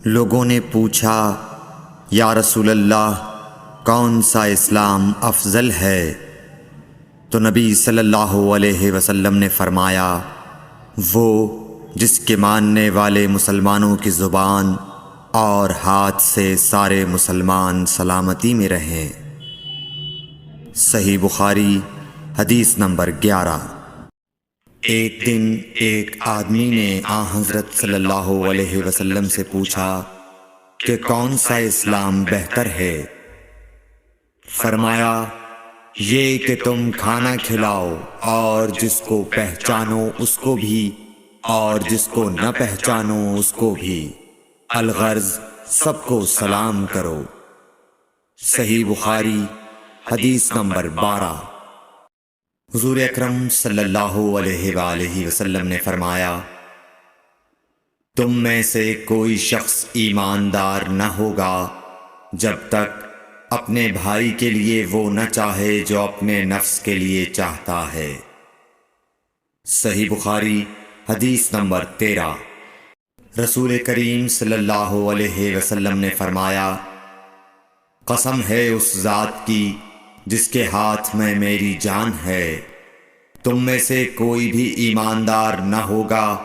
لوگوں نے پوچھا، یا رسول اللہ، کون سا اسلام افضل ہے؟ تو نبی صلی اللہ علیہ وسلم نے فرمایا، وہ جس کے ماننے والے مسلمانوں کی زبان اور ہاتھ سے سارے مسلمان سلامتی میں رہیں۔ صحیح بخاری حدیث نمبر 11۔ ایک دن ایک آدمی نے حضرت صلی اللہ علیہ وسلم سے پوچھا کہ کون سا اسلام بہتر ہے؟ فرمایا، یہ کہ تم کھانا کھلاؤ اور جس کو پہچانو اس کو بھی اور جس کو نہ پہچانو اس کو بھی، الغرض سب کو سلام کرو۔ صحیح بخاری حدیث نمبر 12۔ حضور اکرم صلی اللہ علیہ وآلہ وسلم نے فرمایا، تم میں سے کوئی شخص ایماندار نہ ہوگا جب تک اپنے بھائی کے لیے وہ نہ چاہے جو اپنے نفس کے لیے چاہتا ہے۔ صحیح بخاری حدیث نمبر 13۔ رسول کریم صلی اللہ علیہ وسلم نے فرمایا، قسم ہے اس ذات کی جس کے ہاتھ میں میری جان ہے، تم میں سے کوئی بھی ایماندار نہ ہوگا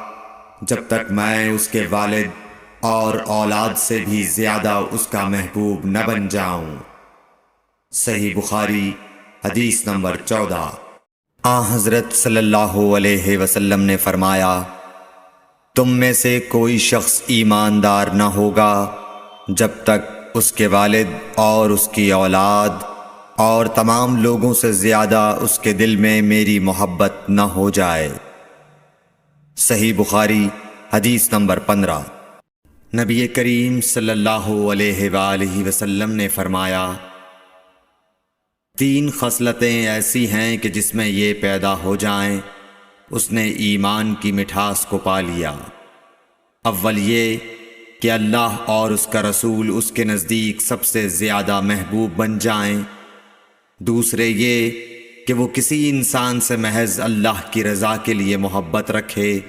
جب تک میں اس کے والد اور اولاد سے بھی زیادہ اس کا محبوب نہ بن جاؤں۔ صحیح بخاری حدیث نمبر 14۔ حضرت صلی اللہ علیہ وسلم نے فرمایا، تم میں سے کوئی شخص ایماندار نہ ہوگا جب تک اس کے والد اور اس کی اولاد اور تمام لوگوں سے زیادہ اس کے دل میں میری محبت نہ ہو جائے۔ صحیح بخاری حدیث نمبر 15۔ نبی کریم صلی اللہ علیہ وآلہ وسلم نے فرمایا، 3 خصلتیں ایسی ہیں کہ جس میں یہ پیدا ہو جائیں اس نے ایمان کی مٹھاس کو پا لیا۔ اول یہ کہ اللہ اور اس کا رسول اس کے نزدیک سب سے زیادہ محبوب بن جائیں۔ دوسرے یہ کہ وہ کسی انسان سے محض اللہ کی رضا کے لیے محبت رکھے۔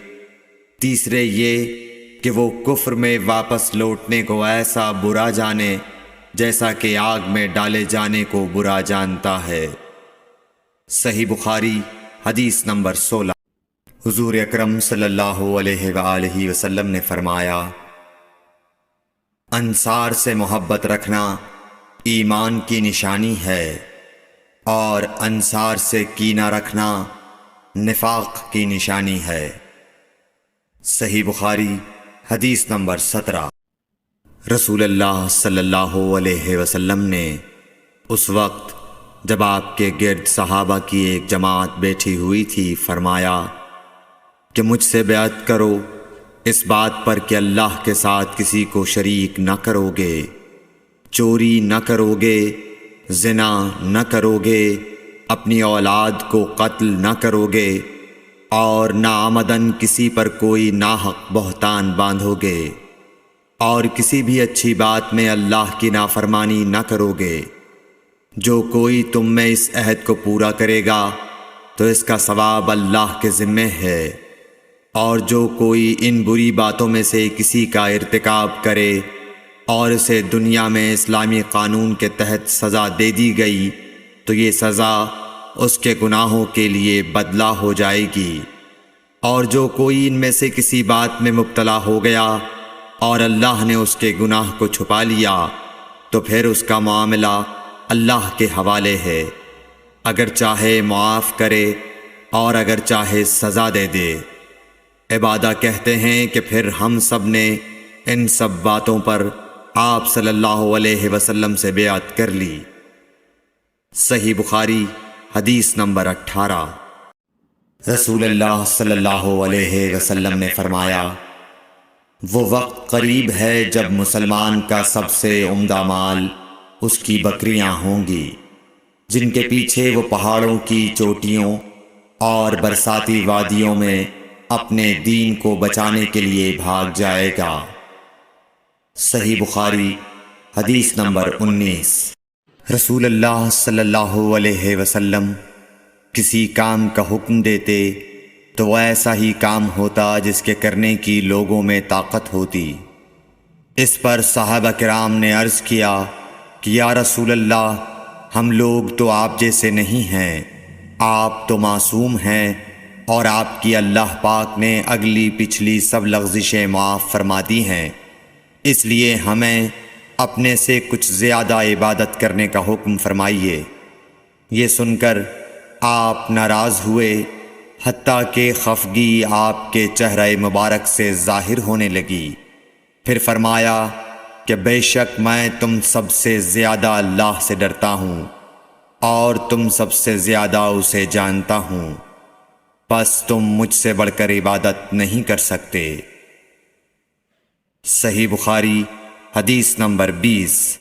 تیسرے یہ کہ وہ کفر میں واپس لوٹنے کو ایسا برا جانے جیسا کہ آگ میں ڈالے جانے کو برا جانتا ہے۔ صحیح بخاری حدیث نمبر 16۔ حضور اکرم صلی اللہ علیہ وآلہ وسلم نے فرمایا، انصار سے محبت رکھنا ایمان کی نشانی ہے اور انصار سے کینہ رکھنا نفاق کی نشانی ہے۔ صحیح بخاری حدیث نمبر 17۔ رسول اللہ صلی اللہ علیہ وسلم نے اس وقت جب آپ کے گرد صحابہ کی ایک جماعت بیٹھی ہوئی تھی فرمایا کہ مجھ سے بیعت کرو اس بات پر کہ اللہ کے ساتھ کسی کو شریک نہ کرو گے، چوری نہ کرو گے، زنا نہ کرو گے، اپنی اولاد کو قتل نہ کرو گے اور ناعمدن کسی پر کوئی ناحق بہتان باندھو گے، اور کسی بھی اچھی بات میں اللہ کی نافرمانی نہ کرو گے۔ جو کوئی تم میں اس عہد کو پورا کرے گا تو اس کا ثواب اللہ کے ذمے ہے، اور جو کوئی ان بری باتوں میں سے کسی کا ارتکاب کرے اور اسے دنیا میں اسلامی قانون کے تحت سزا دے دی گئی تو یہ سزا اس کے گناہوں کے لیے بدلہ ہو جائے گی، اور جو کوئی ان میں سے کسی بات میں مبتلا ہو گیا اور اللہ نے اس کے گناہ کو چھپا لیا تو پھر اس کا معاملہ اللہ کے حوالے ہے، اگر چاہے معاف کرے اور اگر چاہے سزا دے دے۔ عبادہ کہتے ہیں کہ پھر ہم سب نے ان سب باتوں پر آپ صلی اللہ علیہ وسلم سے بیعت کر لی۔ صحیح بخاری حدیث نمبر 18۔ رسول اللہ صلی اللہ علیہ وسلم نے فرمایا، وہ وقت قریب ہے جب مسلمان کا سب سے عمدہ مال اس کی بکریاں ہوں گی، جن کے پیچھے وہ پہاڑوں کی چوٹیوں اور برساتی وادیوں میں اپنے دین کو بچانے کے لیے بھاگ جائے گا۔ صحیح بخاری حدیث نمبر 19۔ رسول اللہ صلی اللہ علیہ وسلم کسی کام کا حکم دیتے تو وہ ایسا ہی کام ہوتا جس کے کرنے کی لوگوں میں طاقت ہوتی۔ اس پر صحابہ کرام نے عرض کیا کہ یا رسول اللہ، ہم لوگ تو آپ جیسے نہیں ہیں، آپ تو معصوم ہیں اور آپ کی اللہ پاک نے اگلی پچھلی سب لغزشیں معاف فرما دی ہیں، اس لیے ہمیں اپنے سے کچھ زیادہ عبادت کرنے کا حکم فرمائیے۔ یہ سن کر آپ ناراض ہوئے، حتیٰ کہ خفگی آپ کے چہرہ مبارک سے ظاہر ہونے لگی۔ پھر فرمایا کہ بے شک میں تم سب سے زیادہ اللہ سے ڈرتا ہوں اور تم سب سے زیادہ اسے جانتا ہوں، پس تم مجھ سے بڑھ کر عبادت نہیں کر سکتے۔ صحیح بخاری حدیث نمبر 20۔